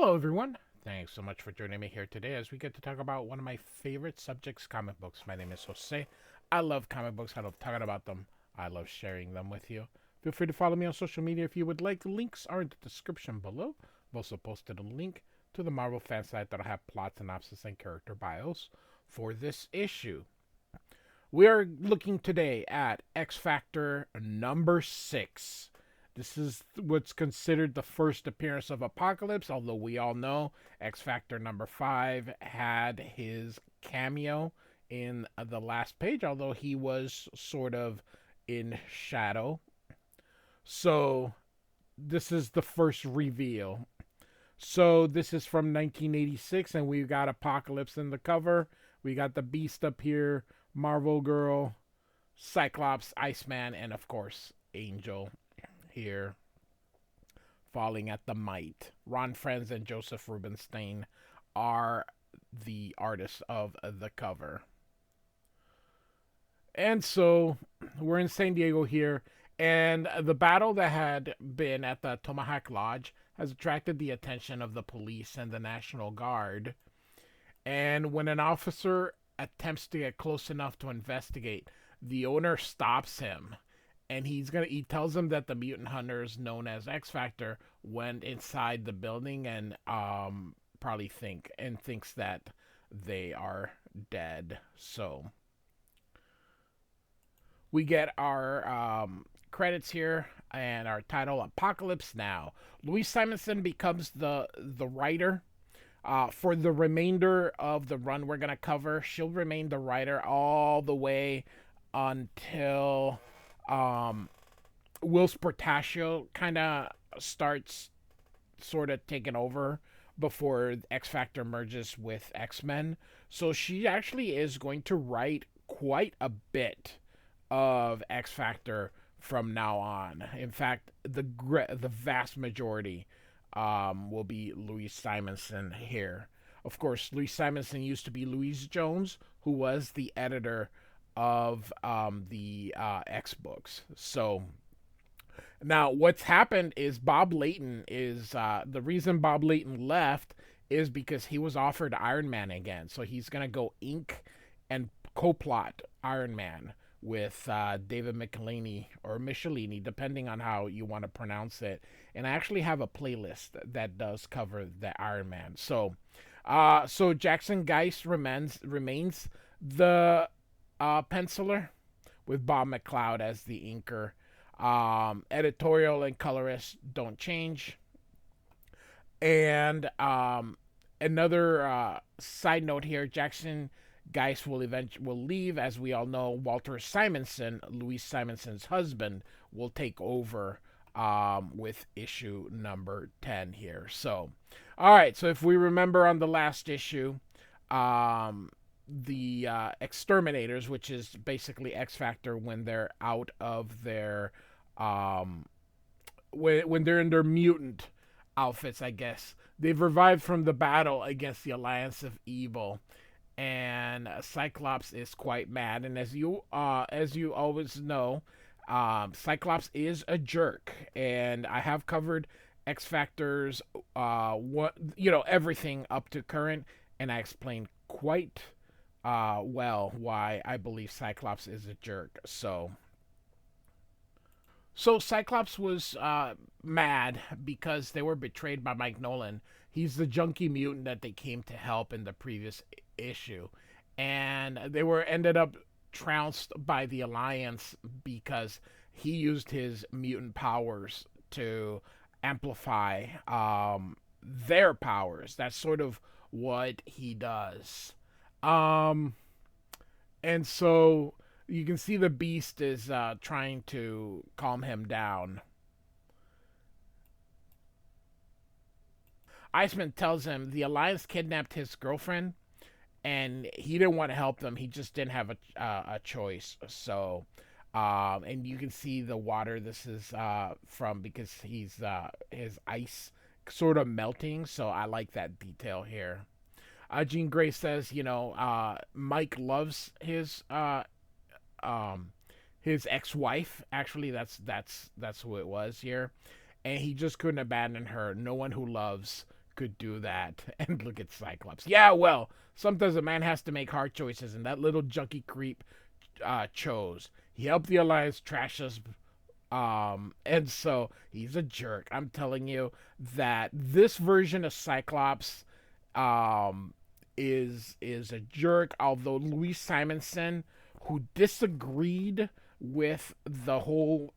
Hello, everyone. Thanks so much for joining me here today as we get to talk about one of my favorite subjects, comic books. My name is Jose. I love comic books. I love talking about them. I love sharing them with you. Feel free to follow me on social media if you would like. Links are in the description below. I've also posted a link to the Marvel fan site that'll have plot synopsis and character bios for this issue. We are looking today at X Factor number 6. This is what's considered the first appearance of Apocalypse, although we all know X Factor number 5 had his cameo in the last page, although he was sort of in shadow. So, this is the first reveal. So, this is from 1986, and we've got Apocalypse in the cover. We got the Beast up here, Marvel Girl, Cyclops, Iceman, and of course, Angel here falling at the might. Ron Frenz and Joseph Rubinstein are the artists of the cover. And so we're in San Diego here, and the battle that had been at the Tomahawk Lodge has attracted the attention of the police and the National Guard. And when an officer attempts to get close enough to investigate, the owner stops him, and he tells him that the mutant hunters known as X Factor went inside the building and probably thinks that they are dead. So we get our credits here and our title, Apocalypse Now. Louise Simonson becomes the writer. For the remainder of the run we're going to cover, she'll remain the writer all the way until Will Portacio kind of starts sort of taking over before X Factor merges with XMen. So she actually is going to write quite a bit of X Factor from now on. In fact, the vast majority will be Louise Simonson here. Of course, Louise Simonson used to be Louise Jones, who was the editor of the X books. So now what's happened is Bob Layton is the reason Bob Layton left is because he was offered Iron Man again. So he's gonna go ink and co-plot Iron Man with David Michelini or Michelini, depending on how you want to pronounce it. And I actually have a playlist that does cover the Iron Man. So Jackson Guice remains the penciler with Bob McLeod as the inker. Editorial and colorist don't change. And another side note here: Jackson Guice will leave. As we all know, Walter Simonson, Louise Simonson's husband, will take over with issue number 10 here. So, all right. So if we remember on the last issue, the exterminators, which is basically X Factor when they're out of their when they're in their mutant outfits, I guess they've revived from the battle against the Alliance of Evil. And Cyclops is quite mad. And as you always know, Cyclops is a jerk. And I have covered X Factor's everything up to current, and I explained quite well why I believe Cyclops is a jerk. So Cyclops was mad because they were betrayed by Mike Nolan. He's the junkie mutant that they came to help in the previous issue, and they ended up trounced by the Alliance because he used his mutant powers to amplify their powers. That's sort of what he does. And so you can see the Beast is trying to calm him down. Iceman tells him the Alliance kidnapped his girlfriend, and he didn't want to help them. He just didn't have a choice. So, and you can see the water. This is from because his ice sort of melting. So I like that detail here. Jean Grey says, Mike loves his ex-wife. Actually, that's who it was here, and he just couldn't abandon her. No one who loves could do that. And look at Cyclops. Yeah, well, sometimes a man has to make hard choices, and that little junkie creep chose. He helped the Alliance trash us, and so he's a jerk. I'm telling you that this version of Cyclops um is a jerk. Although Louise Simonson, who disagreed with the whole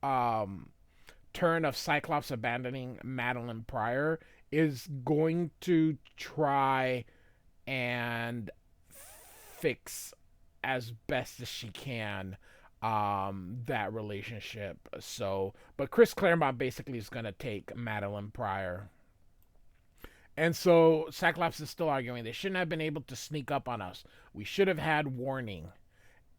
turn of Cyclops abandoning Madeline Pryor, is going to try and fix as best as she can that relationship. So, but Chris Claremont basically is going to take Madeline Pryor. And so Cyclops is still arguing they shouldn't have been able to sneak up on us. We should have had warning.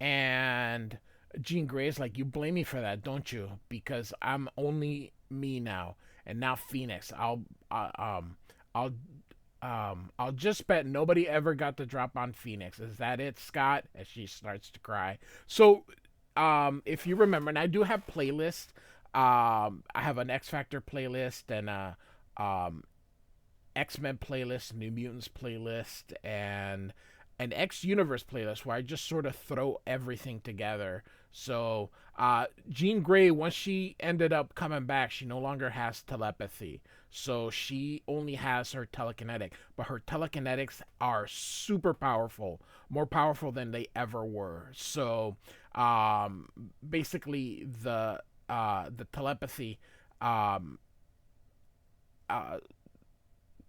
And Jean Grey's like, you blame me for that, don't you? Because I'm only me now, and now Phoenix. I'll I'll just bet nobody ever got the drop on Phoenix. Is that it, Scott? As she starts to cry. So, if you remember, and I do have playlists. I have an X Factor playlist and a X-Men playlist, New Mutants playlist, and an X Universe playlist where I just sort of throw everything together. So, Jean Grey, once she ended up coming back, she no longer has telepathy. So she only has her telekinetic, but her telekinetics are super powerful, more powerful than they ever were. So, basically, the telepathy um, uh,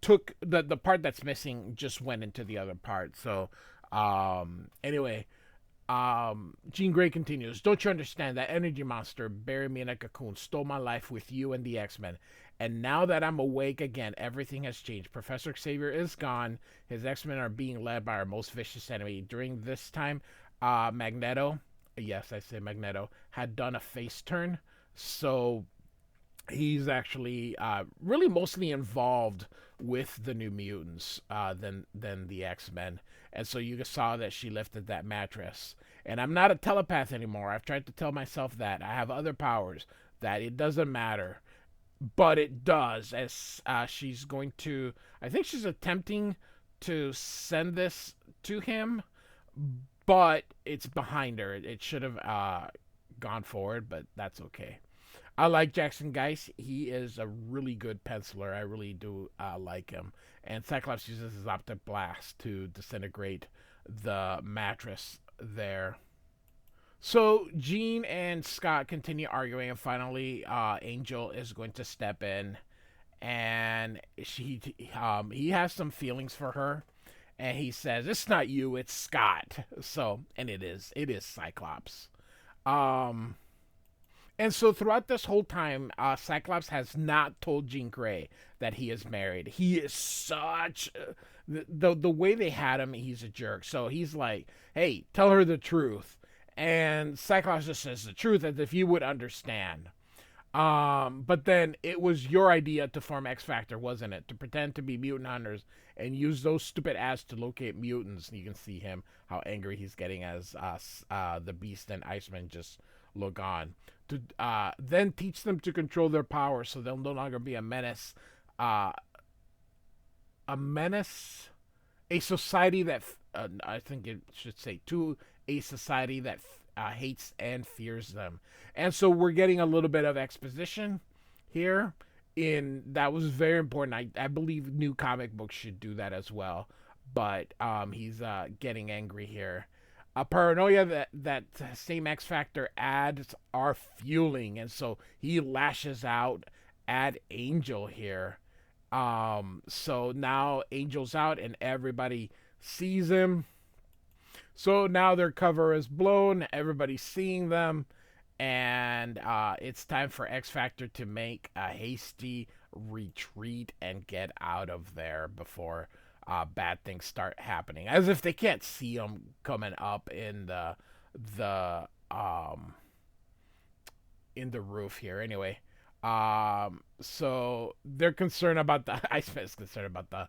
took the part that's missing, just went into the other part. So, anyway, Jean Grey continues. Don't you understand that energy monster buried me in a cocoon, stole my life with you and the X-Men, and now that I'm awake again, everything has changed. Professor Xavier is gone. His X-Men are being led by our most vicious enemy. During this time, Magneto, yes, I say Magneto, had done a face turn. So he's actually really mostly involved with the New Mutants than the X-Men. And so you saw that she lifted that mattress. And I'm not a telepath anymore. I've tried to tell myself that. I have other powers, that it doesn't matter. But it does, as she's going to... I think she's attempting to send this to him, but it's behind her. It should have gone forward, but that's okay. I like Jackson Guice. He is a really good penciler. I really do like him. And Cyclops uses his optic blast to disintegrate the mattress there. So Jean and Scott continue arguing, and finally, Angel is going to step in, and he has some feelings for her, and he says, "It's not you, it's Scott." So, and it is Cyclops. Um, And so throughout this whole time, Cyclops has not told Jean Grey that he is married. He is such the way they had him. He's a jerk. So he's like, "Hey, tell her the truth," and Cyclops just says the truth as if you would understand. But then it was your idea to form X Factor, wasn't it? To pretend to be mutant hunters and use those stupid ads to locate mutants. You can see him how angry he's getting as the Beast and Iceman just look on. To then teach them to control their power, so they'll no longer be a menace. A menace, a society that I think it should say to a society that hates and fears them. And so we're getting a little bit of exposition here. That was very important. I believe new comic books should do that as well. But he's getting angry here. Paranoia that same X Factor ads are fueling, and so he lashes out at Angel here. So now Angel's out, and everybody sees him. So now their cover is blown. Everybody's seeing them, and it's time for X Factor to make a hasty retreat and get out of there before bad things start happening, as if they can't see them coming up in the in the roof here. Anyway, so they're concerned about the Iceman is concerned about the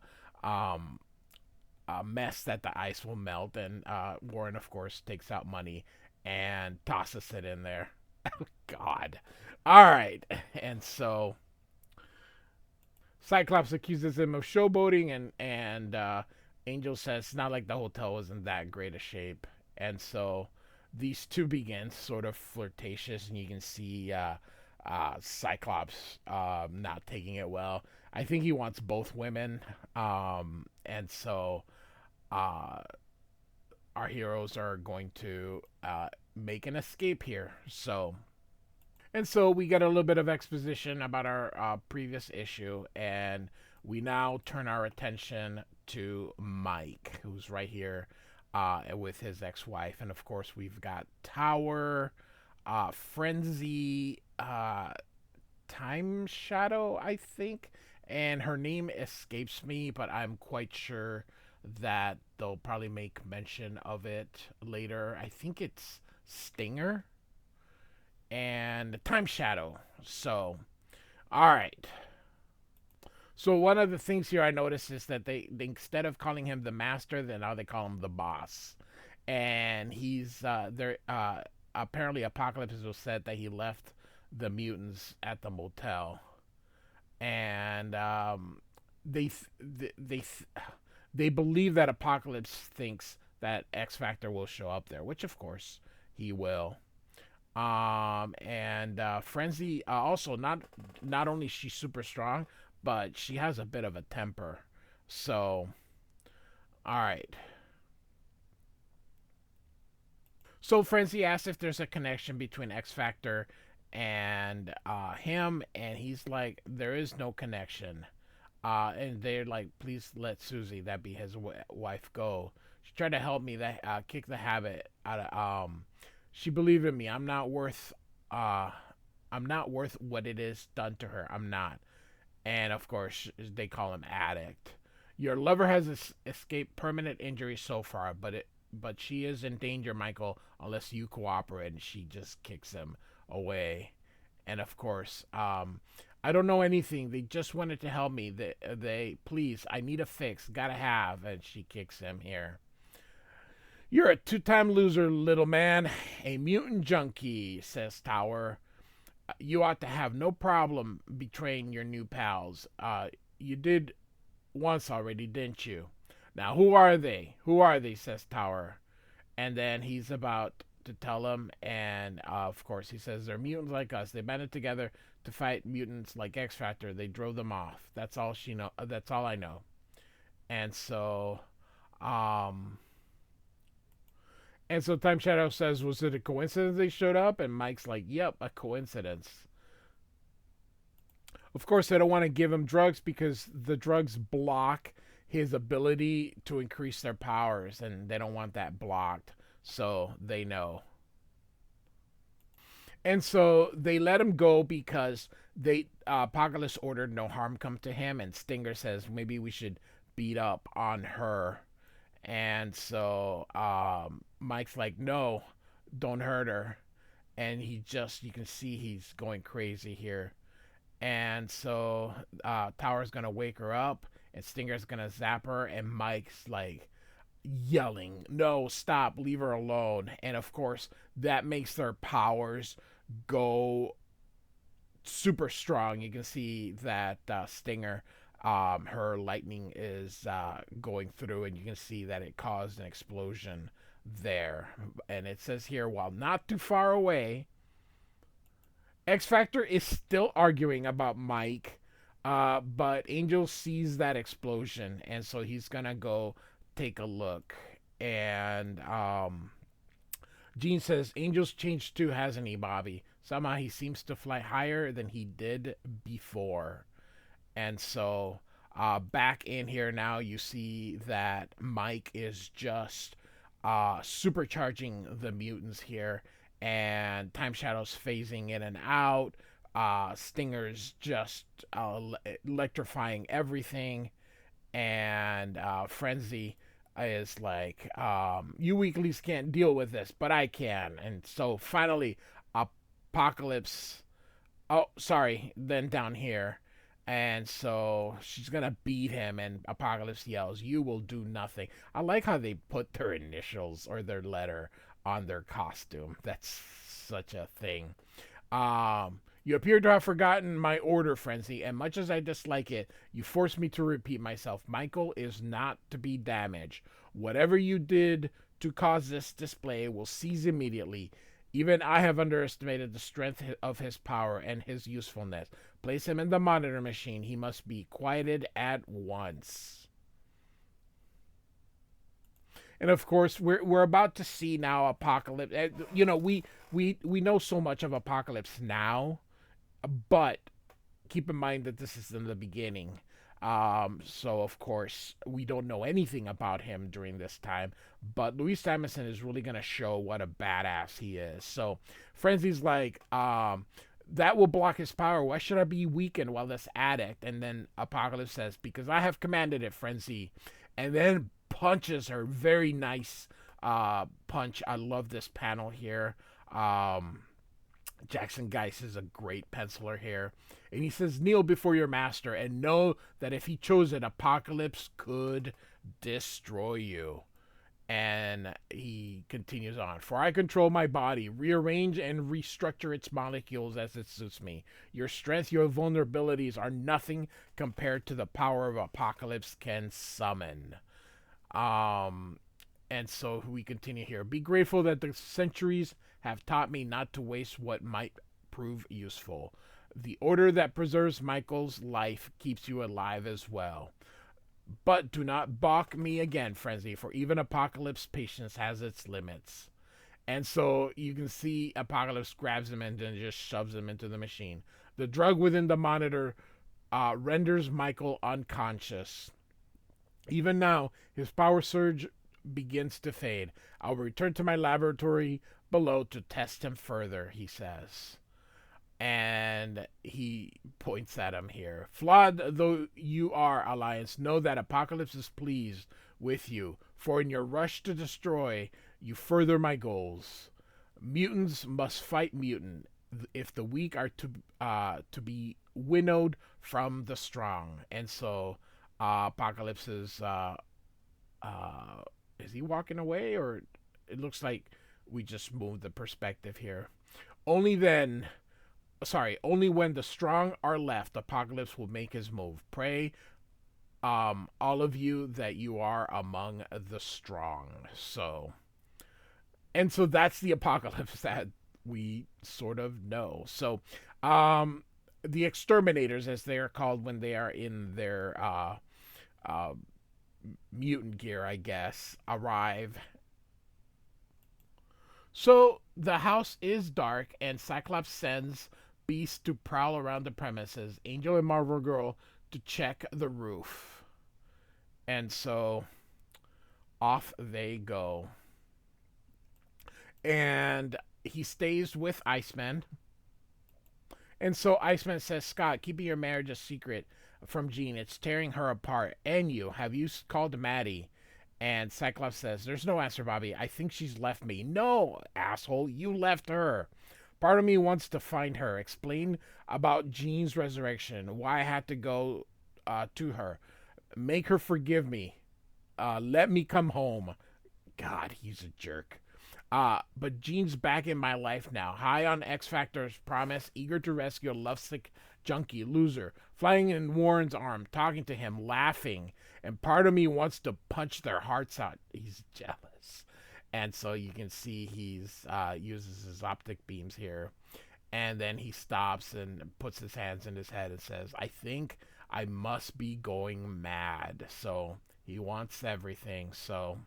mess that the ice will melt, and Warren, of course, takes out money and tosses it in there. God, all right, and so Cyclops accuses him of showboating, and Angel says it's not like the hotel was in that great a shape, and so these two begin sort of flirtatious, and you can see Cyclops not taking it well. I think he wants both women, and so uh, our heroes are going to make an escape here. So we get a little bit of exposition about our previous issue, and we now turn our attention to Mike, who's right here with his ex-wife, and of course we've got Tower, Frenzy, Time Shadow, I think, and her name escapes me, but I'm quite sure that they'll probably make mention of it later. I think it's Stinger and Time Shadow. So, all right. So one of the things here I noticed is that they instead of calling him the master, then now they call him the boss, and he's there. Apparently, Apocalypse was said that he left the mutants at the motel, and they they believe that Apocalypse thinks that X Factor will show up there, which of course he will. And Frenzy also not only she's super strong, but she has a bit of a temper. So, all right. So Frenzy asks if there's a connection between X Factor and him, and he's like, there is no connection. And they're like, please let Susie, that be his wife, go. She tried to help me that kick the habit out of. She believed in me. Uh, I'm not worth what it is done to her. I'm not. And of course, they call him addict. Your lover has escaped permanent injury so far, but she is in danger, Michael, unless you cooperate. And she just kicks him away. And of course, I don't know anything. They just wanted to help me. They please, I need a fix. Gotta have. And she kicks him here. You're a two-time loser, little man. A mutant junkie, says Tower. You ought to have no problem betraying your new pals. You did once already, didn't you? Now, who are they? Who are they, says Tower. And then he's about to tell him, and of course he says they're mutants like us. They banded together to fight mutants like X Factor. They drove them off. That's all she know. That's all I know. And so, um, and so Time Shadow says, was it a coincidence they showed up? And Mike's like, yep, a coincidence. Of course, they don't want to give him drugs because the drugs block his ability to increase their powers, and they don't want that blocked. So they know. And so they let him go because they Apocalypse ordered no harm come to him, and Stinger says maybe we should beat up on her. And so Mike's like, no, don't hurt her. And he just, you can see he's going crazy here. And so Tower's going to wake her up, and Stinger's going to zap her, and Mike's like yelling, no, stop, leave her alone. And of course, that makes their powers go super strong. You can see that Stinger, her lightning is going through, and you can see that it caused an explosion there. And it says here, while not too far away, X Factor is still arguing about Mike, but Angel sees that explosion, and so he's gonna go take a look. And Jean says, Angel's changed too, hasn't he, Bobby? Somehow he seems to fly higher than he did before. And so back in here now, you see that Mike is just supercharging the mutants here, and Time Shadow's phasing in and out. Stinger's just electrifying everything, and Frenzy is like, you weaklings can't deal with this, but I can. And so finally, Apocalypse. Oh, sorry. Then down here. And so she's going to beat him, and Apocalypse yells, you will do nothing. I like how they put their initials or their letter on their costume. That's such a thing. You appear to have forgotten my order, Frenzy, and much as I dislike it, you force me to repeat myself. Michael is not to be damaged. Whatever you did to cause this display will cease immediately. Even I have underestimated the strength of his power and his usefulness. Place him in the monitor machine. He must be quieted at once. And of course, we're about to see now Apocalypse. You know, we know so much of Apocalypse now, but keep in mind that this is in the beginning. So of course we don't know anything about him during this time, but Louise Simonson is really gonna show what a badass he is. So Frenzy's like, that will block his power. Why should I be weakened while this addict? And then Apocalypse says, because I have commanded it, Frenzy. And then punches her. Very nice punch. I love this panel here. Jackson Guice is a great penciler here. And he says, kneel before your master and know that if he chose it, Apocalypse could destroy you. And he continues on. For I control my body, rearrange and restructure its molecules as it suits me. Your strength, your vulnerabilities are nothing compared to the power of Apocalypse can summon. And so we continue here. Be grateful that the centuries have taught me not to waste what might prove useful. The order that preserves Michael's life keeps you alive as well. But do not balk me again, Frenzy, for even Apocalypse's patience has its limits. And so you can see Apocalypse grabs him and then just shoves him into the machine. The drug within the monitor renders Michael unconscious. Even now, his power surge begins to fade. I'll return to my laboratory below to test him further, he says. And he points at him here. Flawed though you are, Alliance, know that Apocalypse is pleased with you, for in your rush to destroy, you further my goals. Mutants must fight mutant if the weak are to be winnowed from the strong. And so Apocalypse is he walking away, or it looks like we just moved the perspective here. Only when the strong are left, Apocalypse will make his move. Pray, all of you, that you are among the strong. So that's the Apocalypse that we sort of know. So, the exterminators, as they are called when they are in their mutant gear, I guess, arrive. So the house is dark, and Cyclops sends Beast to prowl around the premises, Angel and Marvel Girl to check the roof. And so off they go. And he stays with Iceman. And so Iceman says, Scott, keeping your marriage a secret from Jean, it's tearing her apart. And you, have you called Maddie? And Cyclops says, there's no answer, Bobby. I think she's left me. No, asshole, you left her. Part of me wants to find her, explain about Jean's resurrection, why I had to go to her, make her forgive me, let me come home. God, he's a jerk. But Jean's back in my life now, high on X Factor's promise, eager to rescue a lovesick junkie loser, flying in Warren's arm, talking to him, laughing, and part of me wants to punch their hearts out. He's jealous. And so you can see he's uses his optic beams here. And then he stops and puts his hands in his head and says, I think I must be going mad. So he wants everything. So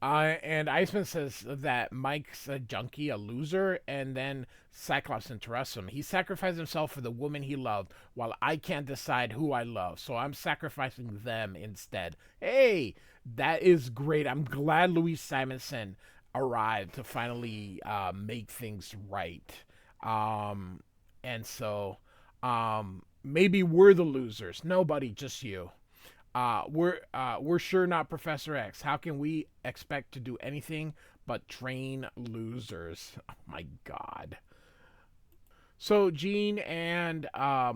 and Iceman says that Mike's a junkie, a loser, and then Cyclops interrupts him. He sacrificed himself for the woman he loved, while I can't decide who I love, so I'm sacrificing them instead. Hey, that is great. I'm glad Louise Simonson arrived to finally make things right. And so maybe we're the losers. Nobody, just you. We're sure not Professor X. How can we expect to do anything but train losers? Oh my God. So Jean and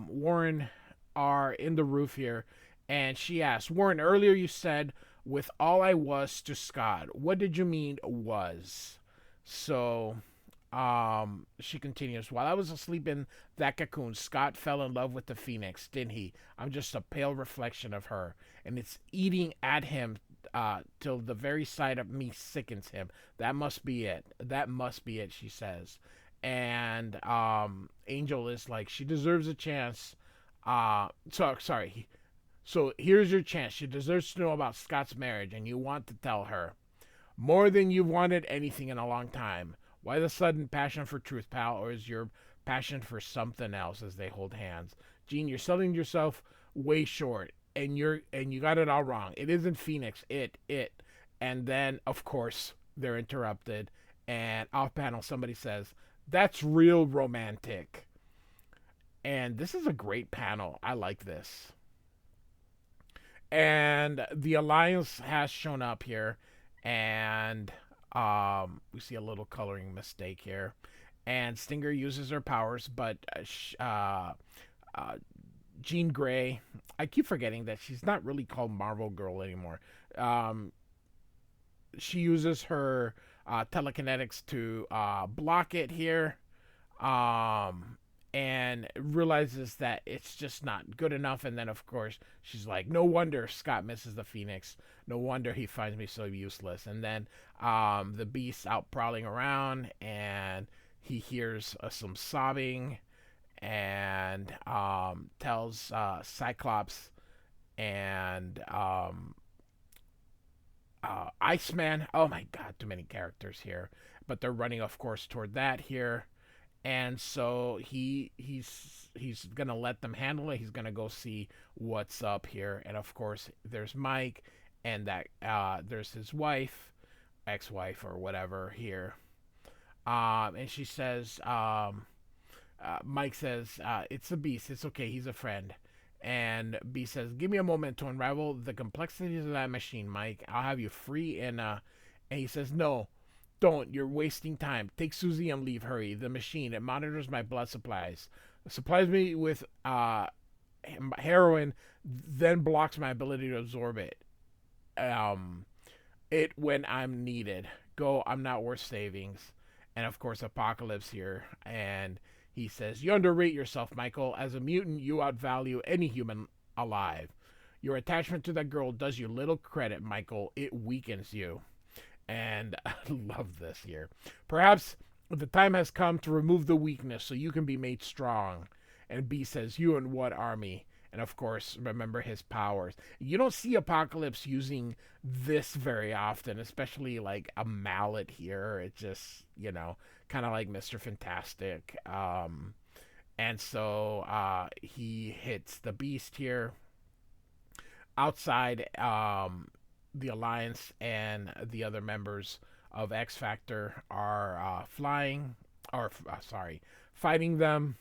Warren are in the roof here, and she asks, Warren, earlier you said, with all I was to Scott. What did you mean was? So She continues, while I was asleep in that cocoon, Scott fell in love with the Phoenix, didn't he? I'm just a pale reflection of her, and it's eating at him till the very sight of me sickens him. That must be it. That must be it, she says. And Angel is like, she deserves a chance. Sorry. So here's your chance. She deserves to know about Scott's marriage, and you want to tell her. More than you've wanted anything in a long time. Why the sudden passion for truth, pal? Or is your passion for something else as they hold hands? Gene, you're selling yourself way short, and you got it all wrong. It isn't Phoenix, it. And then of course they're interrupted, and off panel somebody says, that's real romantic. And this is a great panel. I like this. And the Alliance has shown up here, and we see a little coloring mistake here. And Stinger uses her powers, but uh, Jean Grey, I keep forgetting that she's not really called Marvel Girl anymore. Um, she uses her telekinetics to block it here, um, and realizes that it's just not good enough. And then, of course, she's like, no wonder Scott misses the Phoenix. No wonder he finds me so useless. And then the Beast's out prowling around, and he hears some sobbing, and tells Cyclops and Iceman. Oh my God, too many characters here. But they're running, of course, toward that here, and so he's gonna let them handle it. He's gonna go see what's up here, and of course, there's Mike, and that there's his wife, ex-wife or whatever here, and she says, Mike says, it's a Beast. It's okay. He's a friend. And B says, give me a moment to unravel the complexities of that machine, Mike. I'll have you free. And he says, no, don't. You're wasting time. Take Susie and leave. Hurry. The machine, it monitors my blood supplies. It supplies me with heroin, then blocks my ability to absorb it. Um, it when I'm needed. Go. I'm not worth savings. And of course, Apocalypse here. And he says, you underrate yourself, Michael. As a mutant, you outvalue any human alive. Your attachment to that girl does you little credit, Michael. It weakens you. And I love this here. Perhaps the time has come to remove the weakness so you can be made strong. And B says, you and what army? And of course, remember his powers. You don't see Apocalypse using this very often, especially like a mallet here. It just, kind of like Mr. Fantastic. And so he hits the Beast here. Outside, the Alliance and the other members of X Factor are fighting them.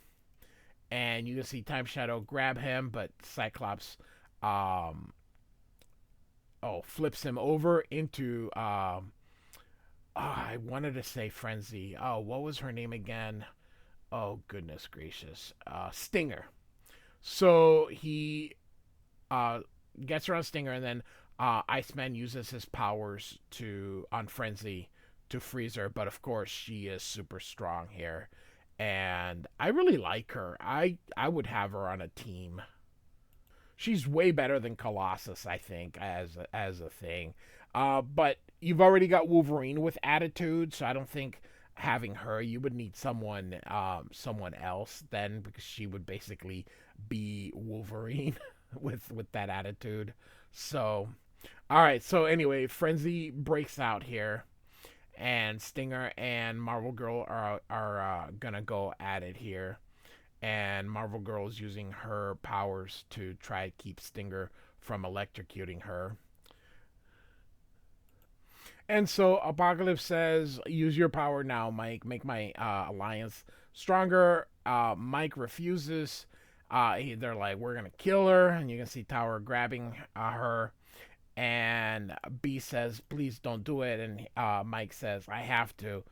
And you can see Time Shadow grab him, but Cyclops flips him over into I wanted to say Frenzy. Oh, what was her name again? Oh, goodness gracious. Stinger. So he gets her on Stinger, and then Iceman uses his powers on Frenzy to freeze her. But of course, she is super strong here. And I really like her. I would have her on a team. She's way better than Colossus, I think, as a thing. But you've already got Wolverine with attitude, so I don't think having her, you would need someone else then, because she would basically be Wolverine with that attitude. So, all right. So anyway, Frenzy breaks out here, and Stinger and Marvel Girl are gonna go at it here. And Marvel Girl is using her powers to try to keep Stinger from electrocuting her. And so Apocalypse says, use your power now, Mike. Make my alliance stronger. Mike refuses. They're like, we're going to kill her. And you can see Tower grabbing her. And B says, please don't do it. And Mike says, I have to.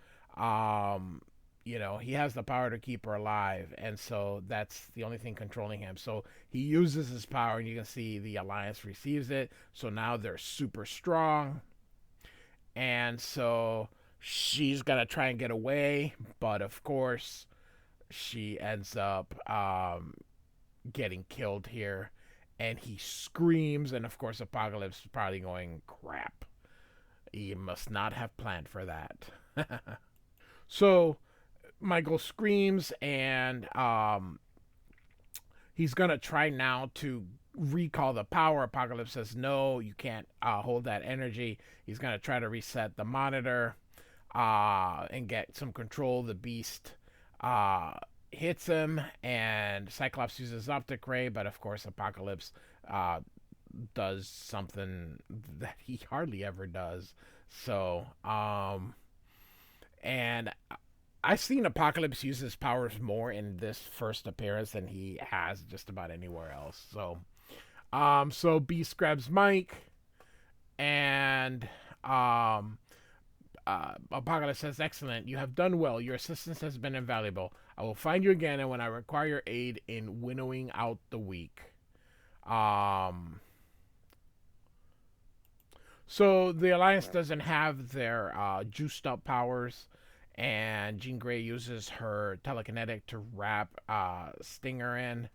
He has the power to keep her alive. And so that's the only thing controlling him. So he uses his power, and you can see the alliance receives it. So now they're super strong. And so She's gonna try and get away, but of course, she ends up getting killed here. And he screams, and of course, Apocalypse is probably going, crap. He must not have planned for that. So Michael screams, and he's gonna try now to recall the power. Apocalypse says, no, you can't hold that energy. He's gonna try to reset the monitor and get some control. The beast hits him, and Cyclops uses optic ray, but of course Apocalypse does something that he hardly ever does. So and I've seen Apocalypse use his powers more in this first appearance than he has just about anywhere else. So Beast grabs Mike, and Apocalypse says, excellent, you have done well. Your assistance has been invaluable. I will find you again, and when I require your aid in winnowing out the weak. So the Alliance doesn't have their juiced up powers, and Jean Grey uses her telekinetic to wrap Stinger in,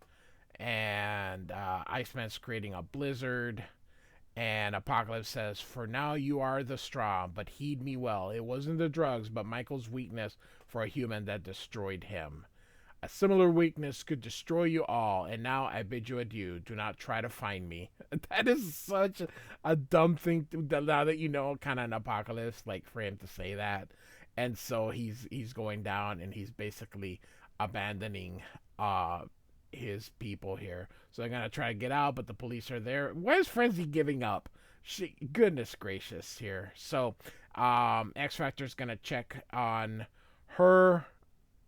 and Iceman's creating a blizzard. And Apocalypse says, for now you are the straw, but heed me well. It wasn't the drugs, but Michael's weakness for a human that destroyed him. A similar weakness could destroy you all, and now I bid you adieu. Do not try to find me. That is such a dumb thing now that you know kind of an Apocalypse, like for him to say that. And so he's going down, and he's basically abandoning his people here. So they're gonna try to get out, but the police are there. Why is Frenzy giving up? Goodness gracious here. So X Factor's gonna check on her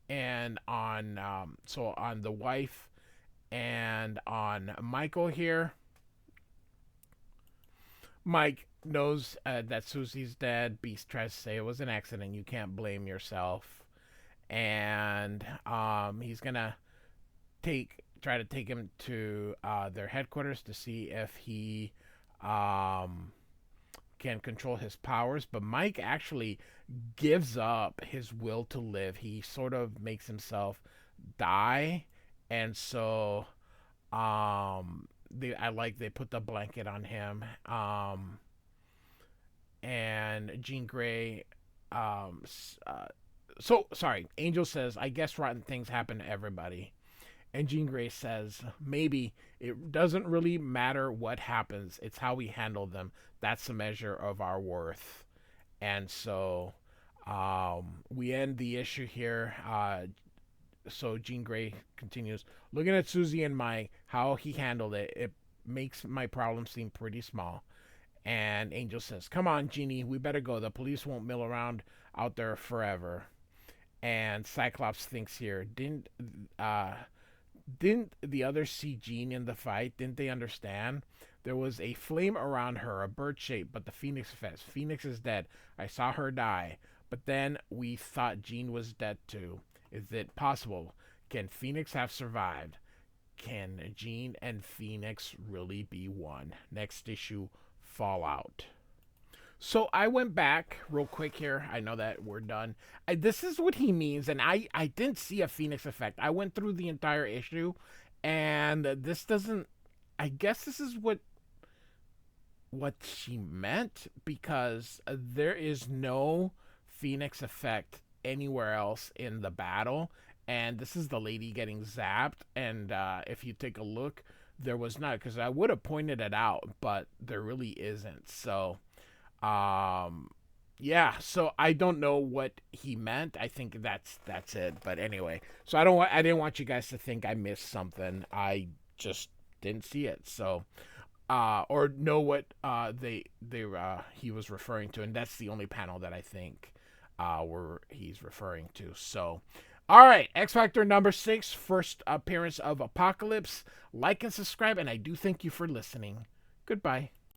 and on on the wife and on Michael here. Mike knows that Susie's dead. Beast tries to say it was an accident. You can't blame yourself. And he's gonna try to take him to their headquarters to see if he can control his powers. But Mike actually gives up his will to live. He sort of makes himself die, and so they put the blanket on him. And Jean Grey sorry, Angel says, I guess rotten things happen to everybody. And Jean Grey says, maybe it doesn't really matter what happens. It's how we handle them. That's the measure of our worth. And so we end the issue here. So Jean Grey continues, looking at Susie and Mike, how he handled it, it makes my problem seem pretty small. And Angel says, come on, Jeannie, we better go. The police won't mill around out there forever. And Cyclops thinks here, didn't the others see Jean in the fight? Didn't they understand? There was a flame around her, a bird shape, but the Phoenix effect. Phoenix is dead. I saw her die. But then we thought Jean was dead too. Is it possible? Can Phoenix have survived? Can Jean and Phoenix really be one? Next issue, Fallout. So I went back real quick here. I know that we're done. This is what he means, and I didn't see a Phoenix effect. I went through the entire issue, and this doesn't. I guess this is what she meant, because there is no Phoenix effect anywhere else in the battle, and this is the lady getting zapped. And if you take a look, there was not, because I would have pointed it out, but there really isn't. So. Yeah, so I don't know what he meant. I think that's it. But anyway, so I didn't want you guys to think I missed something. I just didn't see it. So or know what he was referring to, and that's the only panel that I think where he's referring to. So all right, X Factor number 6, first appearance of Apocalypse. Like and subscribe, and I do thank you for listening. Goodbye.